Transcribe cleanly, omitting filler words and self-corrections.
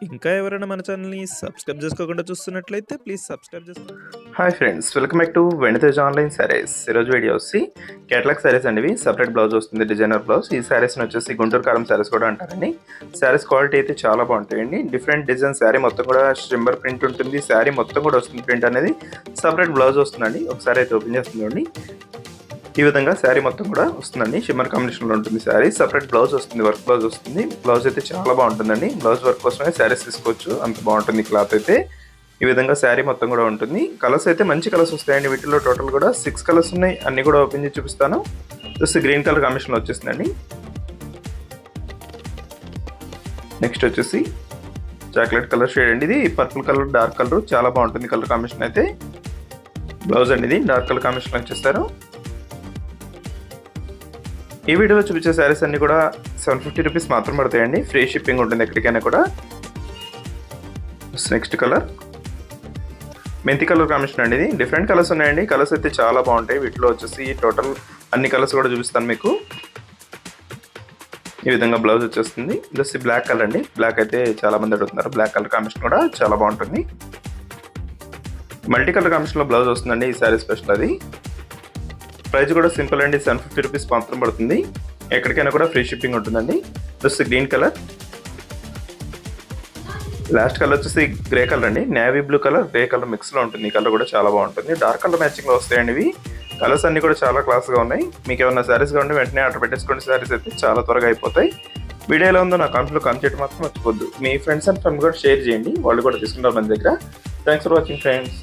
ఇంకా ఎవరైనా మన ఛానల్‌ని సబ్స్క్రైబ్ చేసుకోకుండా చూస్తున్నట్లయితే ప్లీజ్ సబ్స్క్రైబ్ చేసుకోండి. Hi friends, welcome back to వెనితేజ్ online saris. ఈరోజు వీడియో వచ్చి కేటలాగ్ సారీస్ అండి. ఇవి సపరేట్ బ్లౌజ్ వస్తుంది, డిజైనర్ బ్లౌజ్. ఈ సారీస్ని వచ్చేసి గుంటూరు కారం సారీస్ కూడా అంటారండి. సారీస్ క్వాలిటీ అయితే చాలా బాగుంటాయండి. డిఫరెంట్ డిజైన్ శారీ మొత్తం కూడా షిమ్మర్ ప్రింట్ ఉంటుంది. శారీ మొత్తం కూడా వస్తుంది, ప్రింట్ అనేది సపరేట్ బ్లౌజ్ వస్తుందండి. ఒకసారి అయితే ఓపెన్ చేస్తుందండి. ఈ విధంగా శారీ మొత్తం కూడా వస్తుందండి. షిమ్మర్ కాంబినేషన్లో ఉంటుంది శారీ. సపరేట్ బ్లౌజ్ వస్తుంది, వర్క్ బ్లౌజ్ వస్తుంది. బ్లౌజ్ అయితే చాలా బాగుంటుందండి. బ్లౌజ్ వర్క్ కోసమే శారీస్ తీసుకోవచ్చు, అంత బాగుంటుంది క్లాత్ అయితే. ఈ విధంగా శారీ మొత్తం కూడా ఉంటుంది. కలర్స్ అయితే మంచి కలర్స్ వస్తాయండి. వీటిలో టోటల్ కూడా 6 కలర్స్ ఉన్నాయి. అన్ని కూడా ఓపెన్ చేసి చూపిస్తాను. జస్ట్ గ్రీన్ కలర్ కాంబినేషన్లో వచ్చేసిందండి. నెక్స్ట్ వచ్చేసి చాక్లెట్ కలర్ షేడ్ అండి. ఇది పర్పుల్ కలర్, డార్క్ కలర్, చాలా బాగుంటుంది కలర్ కాంబినేషన్ అయితే. బ్లౌజ్ అండి ఇది డార్క్ కలర్ కాంబినేషన్లో వచ్చేస్తారు. ఈ వీడియోలో చూపించే శారీస్ అన్ని కూడా 750 రూపీస్ మాత్రం పడతాయండి. ఫ్రీ షిప్పింగ్ ఉంటుంది ఎక్కడికైనా కూడా. నెక్స్ట్ కలర్ మెంతి కలర్ కాంబినేషన్ అండి. ఇది డిఫరెంట్ కలర్స్ ఉన్నాయండి. కలర్స్ అయితే చాలా బాగుంటాయి. వీటిలో వచ్చేసి టోటల్ అన్ని కలర్స్ కూడా చూపిస్తాను మీకు. ఈ విధంగా బ్లౌజ్ వచ్చేస్తుంది. జస్ట్ బ్లాక్ కలర్ అండి. బ్లాక్ అయితే చాలా మంది అడుగుతున్నారు. బ్లాక్ కలర్ కాంబినేషన్ కూడా చాలా బాగుంటుంది. మల్టీ కలర్ కాంబినేషన్లో బ్లౌజ్ వస్తుందండి ఈ శారీ స్పెషల్. అది ప్రైస్ కూడా సింపుల్ అండి, 750 రూపీస్ మాత్రం పడుతుంది. ఎక్కడికైనా కూడా ఫ్రీ షిప్పింగ్ ఉంటుందండి. Just green colour. Last colour వచ్చేసి గ్రే కలర్ అండి. Navy blue colour, grey colour మిక్స్లో ఉంటుంది. ఈ కలర్ కూడా చాలా బాగుంటుంది. డార్క్ కలర్ మ్యాచింగ్లో వస్తాయండి ఇవి. కలర్స్ అన్ని కూడా చాలా క్లాస్గా ఉన్నాయి. మీకు ఏమైనా శారీస్ కావాలంటే వెంటనే ఆర్డర్ పెట్టేసుకోండి. శారీస్ అయితే చాలా త్వరగా అయిపోతాయి. వీడియో ఎలా ఉందో నా కామెంట్లో కామెంట్ చేయడం మాత్రం మర్చిపోద్దు. మీ ఫ్రెండ్స్ అండ్ ఫ్యామిలీ కూడా షేర్ చేయండి, వాళ్ళు కూడా తీసుకుంటారు మన దగ్గర. Thanks for watching friends.